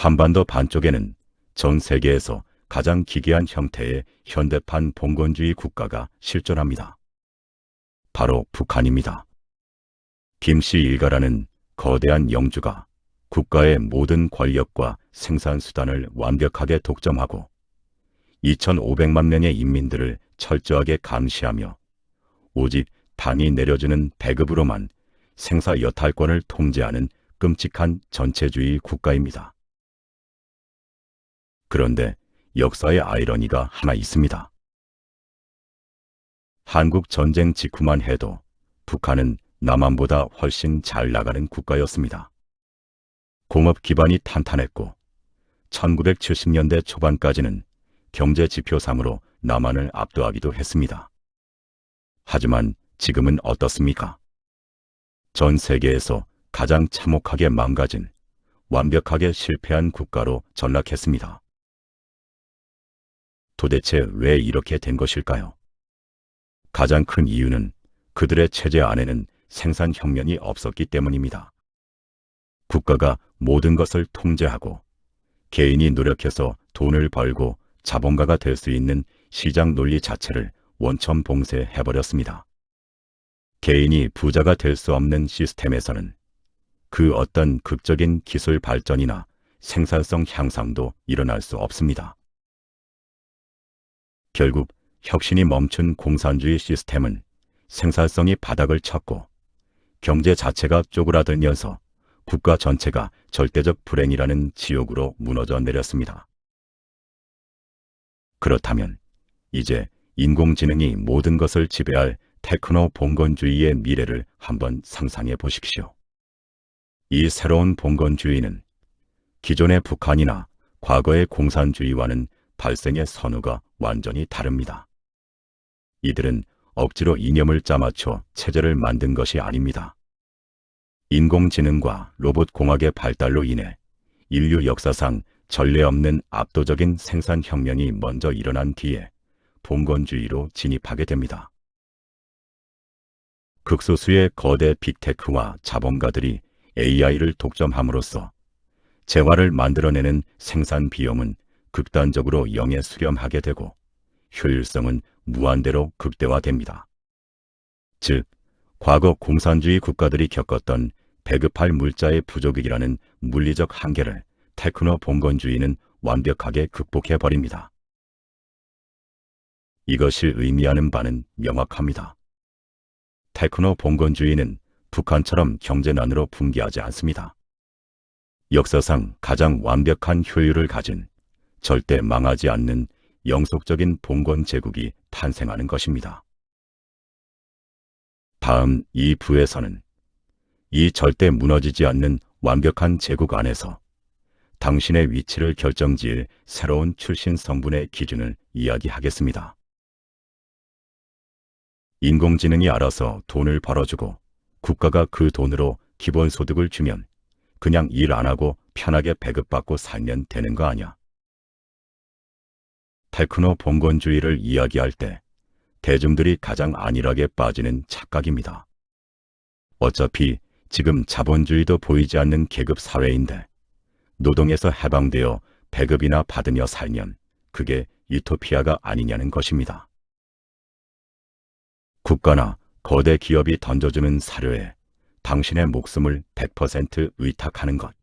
한반도 반쪽에는 전 세계에서 가장 기괴한 형태의 현대판 봉건주의 국가가 실존합니다. 바로 북한입니다. 김씨 일가라는 거대한 영주가 국가의 모든 권력과 생산수단을 완벽하게 독점하고 2,500만 명의 인민들을 철저하게 감시하며 오직 당이 내려주는 배급으로만 생사 여탈권을 통제하는 끔찍한 전체주의 국가입니다. 그런데 역사의 아이러니가 하나 있습니다. 한국 전쟁 직후만 해도 북한은 남한보다 훨씬 잘 나가는 국가였습니다. 공업 기반이 탄탄했고 1970년대 초반까지는 경제 지표상으로 남한을 압도하기도 했습니다. 하지만 지금은 어떻습니까? 전 세계에서 가장 참혹하게 망가진, 완벽하게 실패한 국가로 전락했습니다. 도대체 왜 이렇게 된 것일까요? 가장 큰 이유는 그들의 체제 안에는 생산혁명이 없었기 때문입니다. 국가가 모든 것을 통제하고 개인이 노력해서 돈을 벌고 자본가가 될 수 있는 시장 논리 자체를 원천 봉쇄해버렸습니다. 개인이 부자가 될 수 없는 시스템에서는 그 어떤 극적인 기술 발전이나 생산성 향상도 일어날 수 없습니다. 결국 혁신이 멈춘 공산주의 시스템은 생산성이 바닥을 쳤고 경제 자체가 쪼그라들면서 국가 전체가 절대적 불행이라는 지옥으로 무너져 내렸습니다. 그렇다면 이제 인공지능이 모든 것을 지배할 테크노 봉건주의의 미래를 한번 상상해 보십시오. 이 새로운 봉건주의는 기존의 북한이나 과거의 공산주의와는 발생의 선후가 완전히 다릅니다. 이들은 억지로 이념을 짜맞춰 체제를 만든 것이 아닙니다. 인공지능과 로봇공학의 발달로 인해 인류 역사상 전례 없는 압도적인 생산혁명이 먼저 일어난 뒤에 봉건주의로 진입하게 됩니다. 극소수의 거대 빅테크와 자본가들이 AI를 독점함으로써 재화를 만들어내는 생산 비용은 극단적으로 0에 수렴하게 되고 효율성은 무한대로 극대화됩니다. 즉, 과거 공산주의 국가들이 겪었던 배급할 물자의 부족이라는 물리적 한계를 테크노 봉건주의는 완벽하게 극복해버립니다. 이것이 의미하는 바는 명확합니다. 테크노 봉건주의는 북한처럼 경제난으로 붕괴하지 않습니다. 역사상 가장 완벽한 효율을 가진 절대 망하지 않는 영속적인 봉건 제국이 탄생하는 것입니다. 다음 이 부에서는 이 절대 무너지지 않는 완벽한 제국 안에서 당신의 위치를 결정지을 새로운 출신 성분의 기준을 이야기하겠습니다. 인공지능이 알아서 돈을 벌어주고 국가가 그 돈으로 기본소득을 주면 그냥 일 안 하고 편하게 배급받고 살면 되는 거 아냐? 테크노 봉건주의를 이야기할 때 대중들이 가장 안일하게 빠지는 착각입니다. 어차피 지금 자본주의도 보이지 않는 계급 사회인데 노동에서 해방되어 배급이나 받으며 살면 그게 유토피아가 아니냐는 것입니다. 국가나 거대 기업이 던져주는 사료에 당신의 목숨을 100% 의탁하는 것.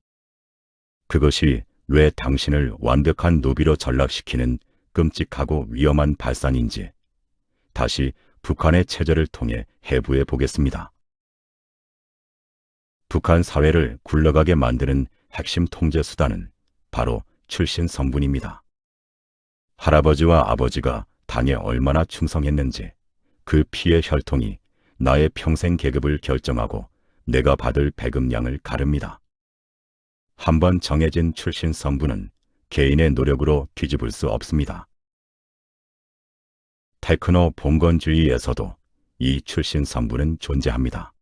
그것이 왜 당신을 완벽한 노비로 전락시키는 끔찍하고 위험한 발상인지 다시 북한의 체제를 통해 해부해 보겠습니다. 북한 사회를 굴러가게 만드는 핵심 통제 수단은 바로 출신 성분입니다. 할아버지와 아버지가 당에 얼마나 충성했는지 그 피의 혈통이 나의 평생 계급을 결정하고 내가 받을 배급량을 가릅니다. 한번 정해진 출신 성분은 개인의 노력으로 뒤집을 수 없습니다. 테크노 봉건주의에서도 이 출신 성분은 존재합니다.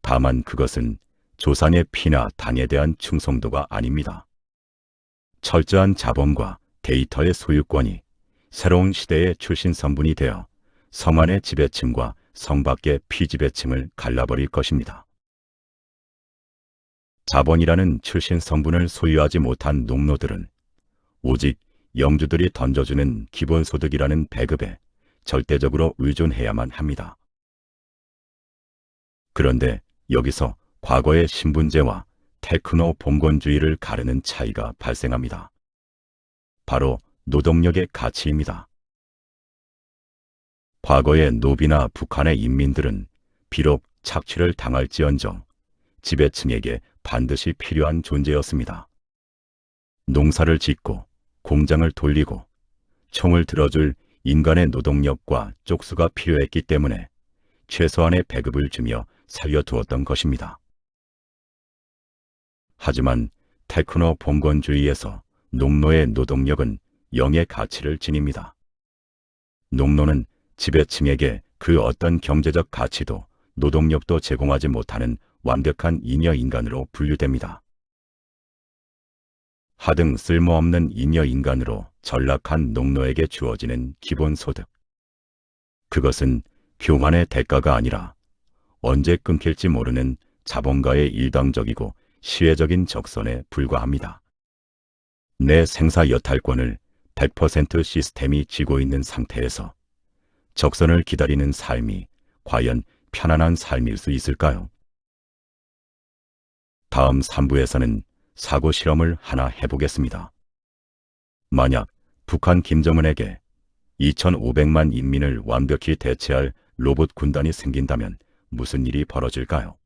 다만 그것은 조상의 피나 당에 대한 충성도가 아닙니다. 철저한 자본과 데이터의 소유권이 새로운 시대의 출신 성분이 되어 성 안의 지배층과 성 밖의 피지배층을 갈라버릴 것입니다. 자본이라는 출신 성분을 소유하지 못한 농노들은 오직 영주들이 던져주는 기본소득이라는 배급에 절대적으로 의존해야만 합니다. 그런데 여기서 과거의 신분제와 테크노 봉건주의를 가르는 차이가 발생합니다. 바로 노동력의 가치입니다. 과거의 노비나 북한의 인민들은 비록 착취를 당할지언정 지배층에게 반드시 필요한 존재였습니다. 농사를 짓고 공장을 돌리고 총을 들어줄 인간의 노동력과 쪽수가 필요했기 때문에 최소한의 배급을 주며 살려두었던 것입니다. 하지만 테크노 봉건주의에서 농노의 노동력은 영의 가치를 지닙니다. 농노는 지배층에게 그 어떤 경제적 가치도 노동력도 제공하지 못하는 완벽한 잉여 인간으로 분류됩니다. 하등 쓸모없는 잉여 인간으로 전락한 농노에게 주어지는 기본소득. 그것은 교만의 대가가 아니라 언제 끊길지 모르는 자본가의 일방적이고 시혜적인 적선에 불과합니다. 내 생사 여탈권을 100% 시스템이 쥐고 있는 상태에서 적선을 기다리는 삶이 과연 편안한 삶일 수 있을까요? 다음 3부에서는 사고 실험을 하나 해보겠습니다. 만약 북한 김정은에게 2,500만 인민을 완벽히 대체할 로봇 군단이 생긴다면 무슨 일이 벌어질까요?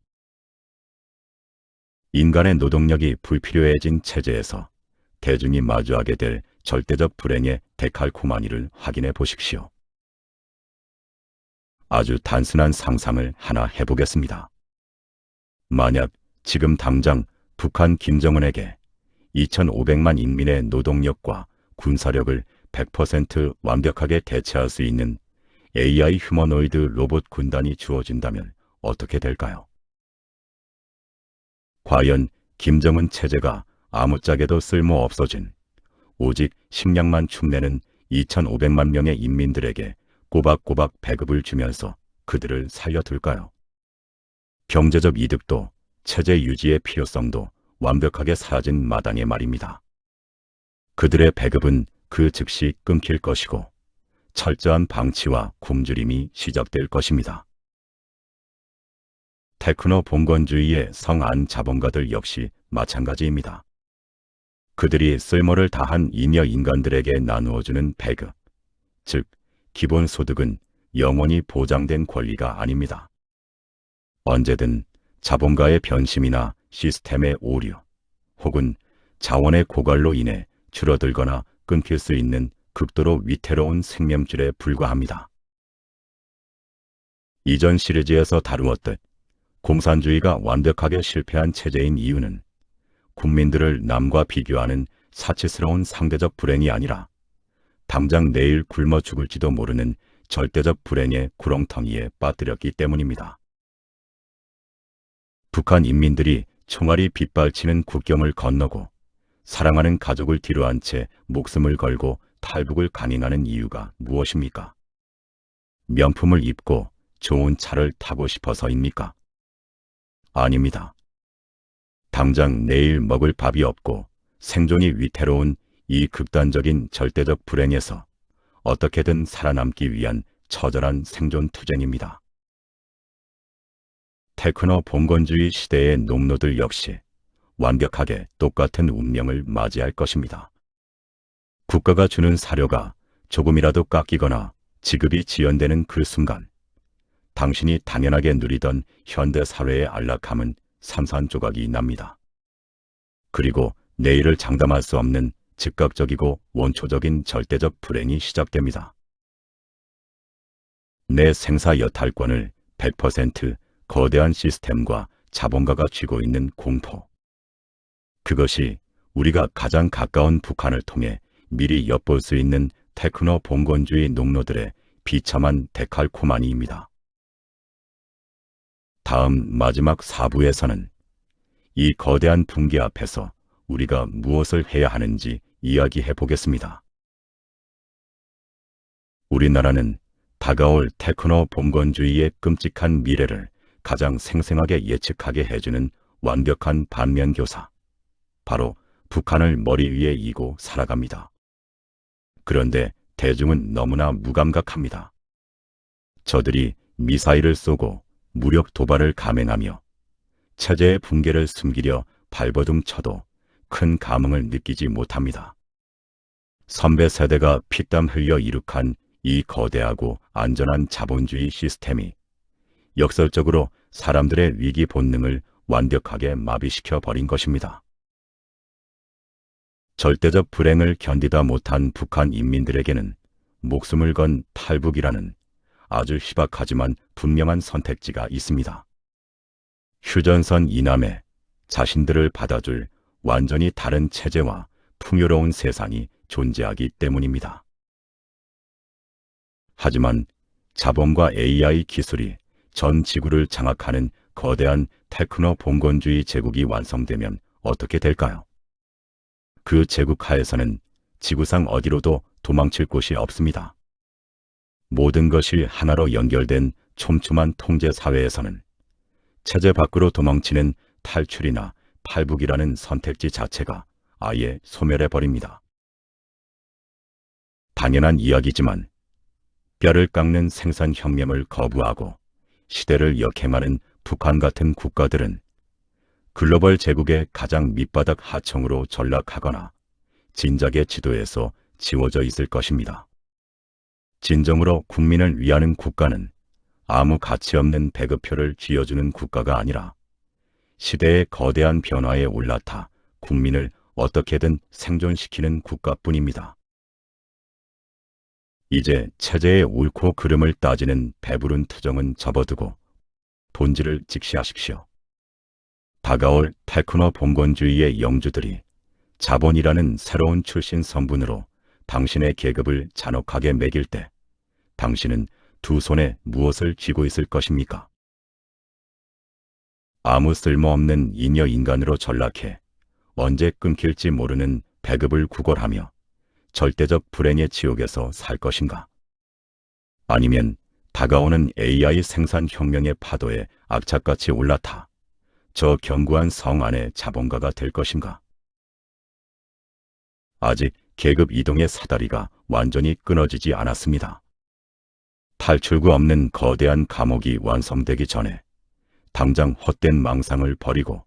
인간의 노동력이 불필요해진 체제에서 대중이 마주하게 될 절대적 불행의 데칼코마니를 확인해 보십시오. 아주 단순한 상상을 하나 해보겠습니다. 만약 지금 당장 북한 김정은에게 2,500만 인민의 노동력과 군사력을 100% 완벽하게 대체할 수 있는 AI 휴머노이드 로봇 군단이 주어진다면 어떻게 될까요? 과연 김정은 체제가 아무짝에도 쓸모없어진 오직 식량만 축내는 2,500만 명의 인민들에게 꼬박꼬박 배급을 주면서 그들을 살려둘까요? 경제적 이득도 체제 유지의 필요성도 완벽하게 사라진 마당에 말입니다. 그들의 배급은 그 즉시 끊길 것이고 철저한 방치와 굶주림이 시작될 것입니다. 테크노 봉건주의의 성안 자본가들 역시 마찬가지입니다. 그들이 쓸모를 다한 잉여 인간들에게 나누어주는 배급, 즉 기본소득은 영원히 보장된 권리가 아닙니다. 언제든 자본가의 변심이나 시스템의 오류, 혹은 자원의 고갈로 인해 줄어들거나 끊길 수 있는 극도로 위태로운 생명줄에 불과합니다. 이전 시리즈에서 다루었듯 공산주의가 완벽하게 실패한 체제인 이유는 국민들을 남과 비교하는 사치스러운 상대적 불행이 아니라 당장 내일 굶어 죽을지도 모르는 절대적 불행의 구렁텅이에 빠뜨렸기 때문입니다. 북한 인민들이 총알이 빗발치는 국경을 건너고 사랑하는 가족을 뒤로한 채 목숨을 걸고 탈북을 강행하는 이유가 무엇입니까? 명품을 입고 좋은 차를 타고 싶어서입니까? 아닙니다. 당장 내일 먹을 밥이 없고 생존이 위태로운 이 극단적인 절대적 불행에서 어떻게든 살아남기 위한 처절한 생존 투쟁입니다. 테크노 봉건주의 시대의 농노들 역시 완벽하게 똑같은 운명을 맞이할 것입니다. 국가가 주는 사료가 조금이라도 깎이거나 지급이 지연되는 그 순간 당신이 당연하게 누리던 현대 사회의 안락함은 산산조각이 납니다. 그리고 내일을 장담할 수 없는 즉각적이고 원초적인 절대적 불행이 시작됩니다. 내 생사 여탈권을 100% 거대한 시스템과 자본가가 쥐고 있는 공포. 그것이 우리가 가장 가까운 북한을 통해 미리 엿볼 수 있는 테크노 봉건주의 농노들의 비참한 데칼코마니입니다. 다음 마지막 4부에서는 이 거대한 붕괴 앞에서 우리가 무엇을 해야 하는지 이야기해 보겠습니다. 우리나라는 다가올 테크노 봉건주의의 끔찍한 미래를 가장 생생하게 예측하게 해주는 완벽한 반면교사, 바로 북한을 머리 위에 이고 살아갑니다. 그런데 대중은 너무나 무감각합니다. 저들이 미사일을 쏘고 무력 도발을 감행하며 체제의 붕괴를 숨기려 발버둥 쳐도 큰 감흥을 느끼지 못합니다. 선배 세대가 피땀 흘려 이룩한 이 거대하고 안전한 자본주의 시스템이 역설적으로 사람들의 위기 본능을 완벽하게 마비시켜 버린 것입니다. 절대적 불행을 견디다 못한 북한 인민들에게는 목숨을 건 탈북이라는 아주 희박하지만 분명한 선택지가 있습니다. 휴전선 이남에 자신들을 받아줄 완전히 다른 체제와 풍요로운 세상이 존재하기 때문입니다. 하지만 자본과 AI 기술이 전 지구를 장악하는 거대한 테크노 봉건주의 제국이 완성되면 어떻게 될까요? 그 제국 하에서는 지구상 어디로도 도망칠 곳이 없습니다. 모든 것이 하나로 연결된 촘촘한 통제 사회에서는 체제 밖으로 도망치는 탈출이나 탈북이라는 선택지 자체가 아예 소멸해 버립니다. 당연한 이야기지만 뼈를 깎는 생산혁명을 거부하고 시대를 역행하는 북한 같은 국가들은 글로벌 제국의 가장 밑바닥 하청으로 전락하거나 진작의 지도에서 지워져 있을 것입니다. 진정으로 국민을 위하는 국가는 아무 가치 없는 배급표를 쥐어주는 국가가 아니라 시대의 거대한 변화에 올라타 국민을 어떻게든 생존시키는 국가뿐입니다. 이제 체제의 옳고 그름을 따지는 배부른 투정은 접어두고 본질을 직시하십시오. 다가올 테크노 봉건주의의 영주들이 자본이라는 새로운 출신 성분으로 당신의 계급을 잔혹하게 매길 때 당신은 두 손에 무엇을 쥐고 있을 것입니까? 아무 쓸모없는 잉여 인간으로 전락해 언제 끊길지 모르는 배급을 구걸하며 절대적 불행의 지옥에서 살 것인가? 아니면 다가오는 AI 생산혁명의 파도에 악착같이 올라타 저 견고한 성 안의 자본가가 될 것인가? 아직 계급 이동의 사다리가 완전히 끊어지지 않았습니다. 탈출구 없는 거대한 감옥이 완성되기 전에 당장 헛된 망상을 버리고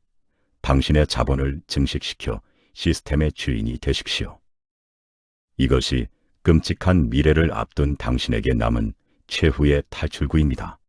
당신의 자본을 증식시켜 시스템의 주인이 되십시오. 이것이 끔찍한 미래를 앞둔 당신에게 남은 최후의 탈출구입니다.